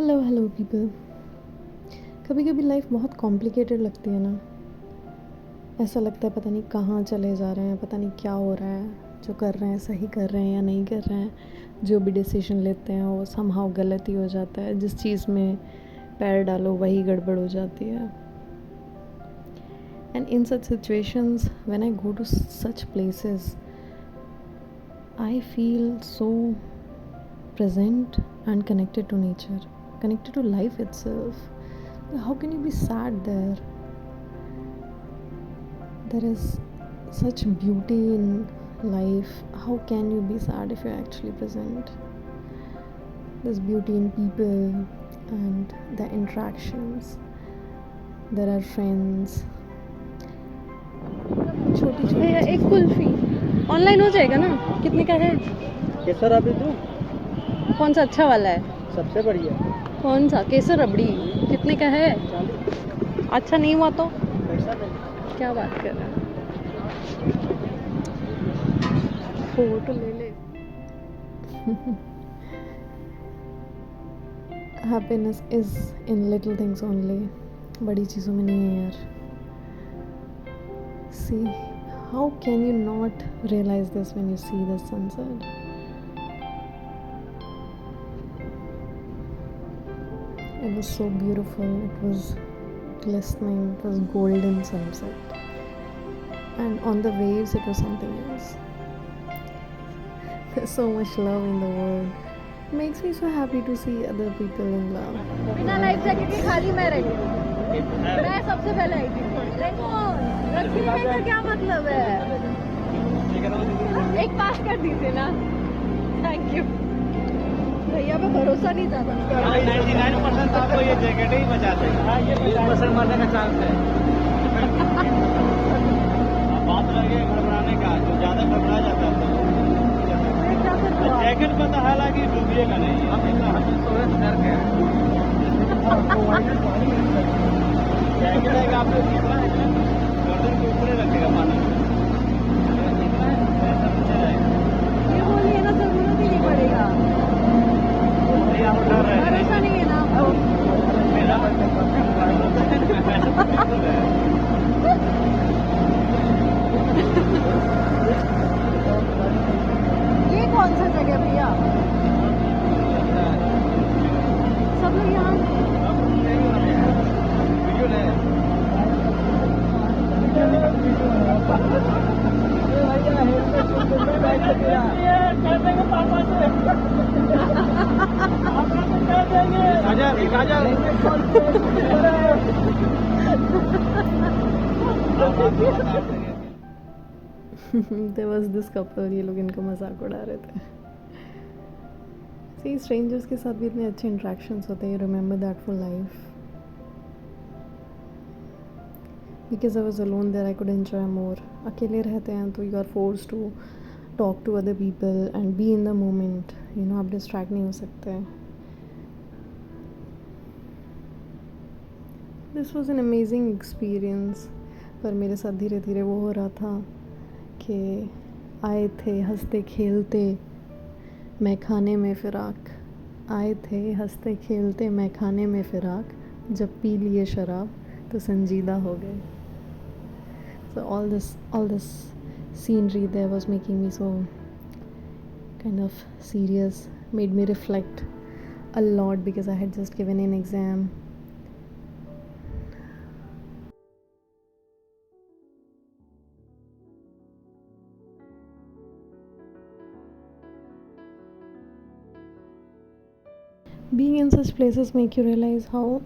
Hello people. कभी कभी life बहुत कॉम्प्लिकेटेड लगती है ना। ऐसा लगता है पता नहीं कहाँ चले जा रहे हैं, पता नहीं क्या हो रहा है। जो कर रहे हैं सही कर रहे हैं या नहीं कर रहे हैं। जो भी डिसीजन लेते हैं वो समहाउ गलत ही हो जाता है। जिस चीज़ में पैर डालो वही गड़बड़ हो जाती है। And in such situations when I go to such places I feel so present and connected to nature, connected to life itself. How can you be sad there? There is such beauty in life. How can you be sad if you're actually present? There's beauty in people and the interactions. There are friends. छोटी छोटी भैया एक kulfi online हो जाएगा ना? कितने का है? केसर रबड़ी दूं? कौन सा अच्छा वाला है? सबसे बढ़िया कौन सा? केसर रबड़ी कितने का है? 40 अच्छा नहीं हुआ तो पैसा दे। क्या बात कर रहे हैं? फोटो ले ले। Happiness is in little things only. बड़ी चीज़ों में नहीं है यार। See, how can you not realize this when you see the sunset? It was so beautiful. It was glistening. It was golden sunset. And on the waves, it was something else. There's so much love in the world. It makes me so happy to see other people in love. बिना life jacket के खाली मैं रही हूँ। मैं सबसे पहले आई थी। देखो रखी में का क्या मतलब है? एक पास कर दीजिए ना। Thank you. भैया पे भरोसा नहीं था। 99% आपको ये जैकेट ही बचा देगा। ये 1% मरने का चांस है। बात लगे घबराने का, जो ज्यादा घबरा जाता है तो जैकेट का तो हालांकि डूबिएगा नहीं। हम इतना डर गए। जैकेट है आपने गर्दन के ऊपर रखेगा पानी। ये बोलिए ना, जरूरत ही नहीं पड़ेगा। भरोसा नहीं है ना आपको? ये कौन सा जगह भैया? सब लोग यहाँ There was this couple, ये लोग इनका मजाक उड़ा रहे थे। See, strangers के साथ भी इतने अच्छे interactions होते हैं। You remember that for life. Because I was alone there, I could enjoy more. अकेले रहते हैं तो you are forced to talk to other people and be in the moment. You know, आप distract नहीं हो सकते। This was an amazing experience. पर मेरे साथ धीरे धीरे वो हो रहा था कि आए थे हंसते खेलते मैं खाने में फ़िराक। आए थे हंसते खेलते मैं खाने में फ़िराक। जब पी लिए शराब तो संजीदा हो गए। So all this scenery there was making me so kind of serious, made me reflect a lot because I had just given an exam. Being in such places make you realize how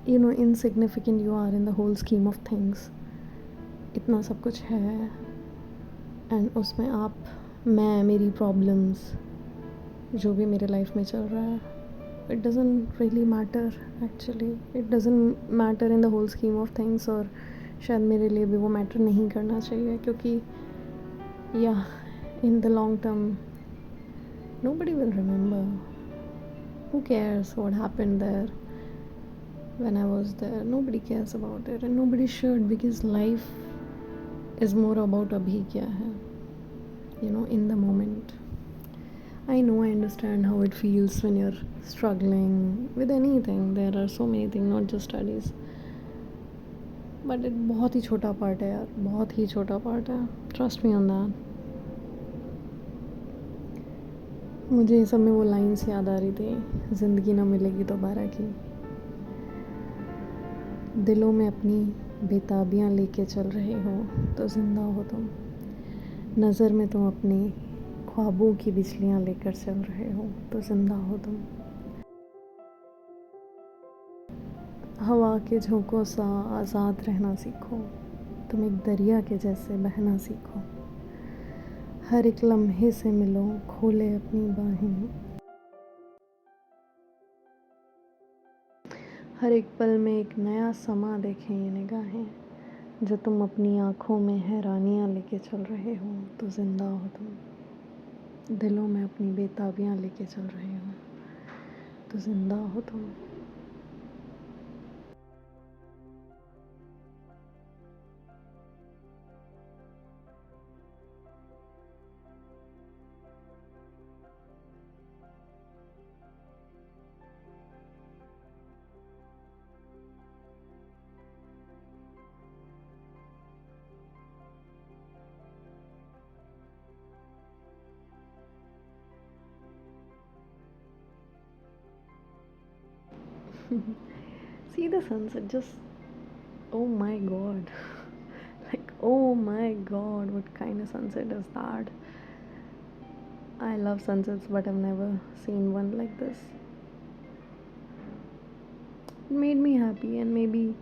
insignificant you are in the whole scheme of things. इतना सब कुछ है and उसमें आप, मैं, मेरी problems, जो भी मेरे लाइफ में चल रहा है, it doesn't really matter actually. It doesn't matter in the whole scheme of things. और शायद मेरे लिए भी वो मैटर नहीं करना चाहिए क्योंकि या in the long term nobody will remember. Who cares what happened there when I was there? Nobody cares about it and nobody should, because life is more about abhi kya hai, in the moment. I know, I understand how it feels when you're struggling with anything. There are so many things, not just studies. But it बहुत ही छोटा part है यार, बहुत ही छोटा part है. Trust me on that. मुझे इस सब में वो लाइन्स याद आ रही थी, ज़िंदगी ना मिलेगी दोबारा की. दिलों में अपनी बेताबियाँ लेके चल रहे हो तो ज़िंदा हो तुम. नज़र में तुम अपने ख्वाबों की बिजलियाँ लेकर चल रहे हो तो ज़िंदा हो तुम. हवा के झोंकों सा आज़ाद रहना सीखो. तुम एक दरिया के जैसे बहना सीखो. हर एक लम्हे से मिलो, खोले अपनी बाहें. हर एक पल में एक नया समा देखें ये निगाहें. जो तुम अपनी आँखों में हैरानियाँ लेके चल रहे हो तो ज़िंदा हो तुम. दिलों में अपनी बेताबियाँ लेके चल रहे हो तो ज़िंदा हो तुम. See the sunset, just oh my god. Like, oh my god, what kind of sunset is that? I love sunsets, but I've never seen one like this. It made me happy, and maybe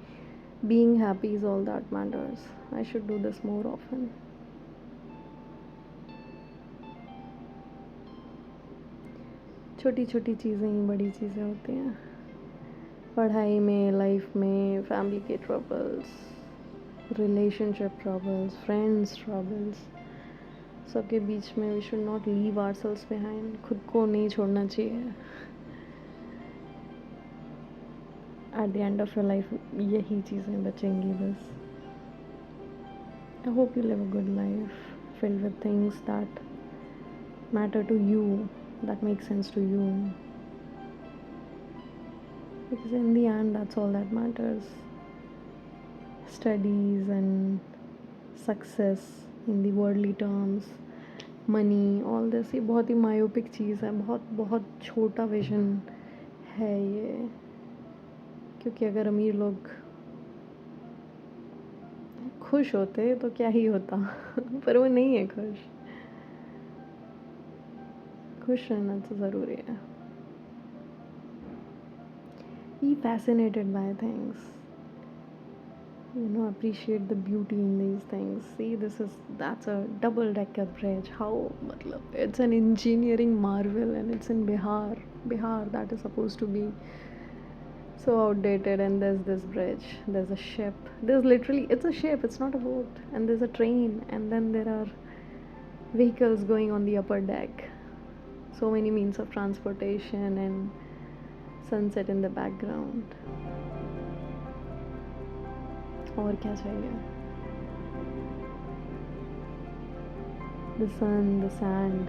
being happy is all that matters. I should do this more often. छोटी छोटी चीज़ें ही बड़ी चीज़ें होती हैं. पढ़ाई में, life में, फैमिली के troubles, relationship troubles, friends troubles, सबके बीच में we should not leave ourselves behind. खुद को नहीं छोड़ना चाहिए. At the end of your life यही चीज़ें बचेंगी बस. I hope you live a good life filled with things that matter to you, that makes sense to you, because in the end that's all that matters. Studies and success in the worldly terms, money, all this, ये बहुत ही myopic चीज़ है. बहुत बहुत छोटा vision है ये. क्योंकि अगर अमीर लोग खुश होते तो क्या ही होता. पर वो नहीं है खुश. खुश रहना तो ज़रूरी है. Be fascinated by things. Appreciate the beauty in these things. See, that's a double-decker bridge. How, matlab, it's an engineering marvel, and it's in Bihar. Bihar, that is supposed to be so outdated, and there's this bridge. There's a ship. It's a ship. It's not a boat. And there's a train, and then there are vehicles going on the upper deck. So many means of transportation and sunset in the background. और क्या चाहिए? The sun, the sand,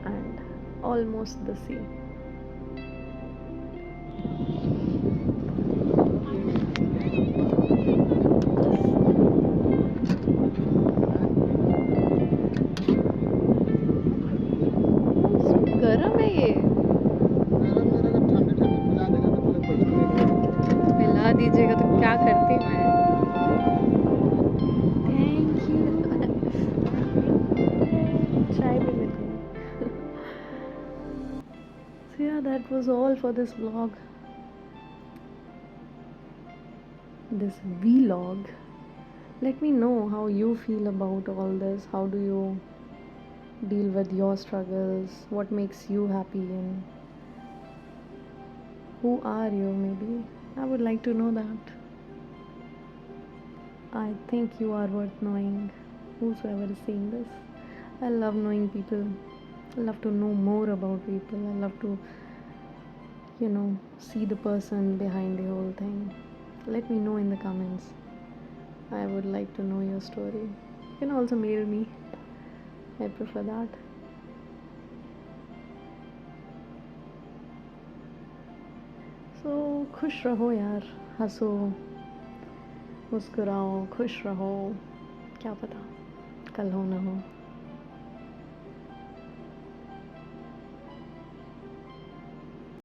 and almost the sea. गरम है ये. पिला दीजिएगा तो क्या करती मैं. Thank you. चाय भी मिल गई. So yeah, that was all for this vlog. This vlog. Let me know how you feel about all this. How do you deal with your struggles? What makes you happy, and who are you? Maybe I would like to know that. I think you are worth knowing, whosoever is seeing this. I love knowing people. I love to know more about people. I love to see the person behind the whole thing. Let me know in the comments. I would like to know your story. You can also mail me. I prefer that. खुश रहो यार, हंसो, मुस्कुराओ, खुश रहो, क्या पता कल हो ना हो।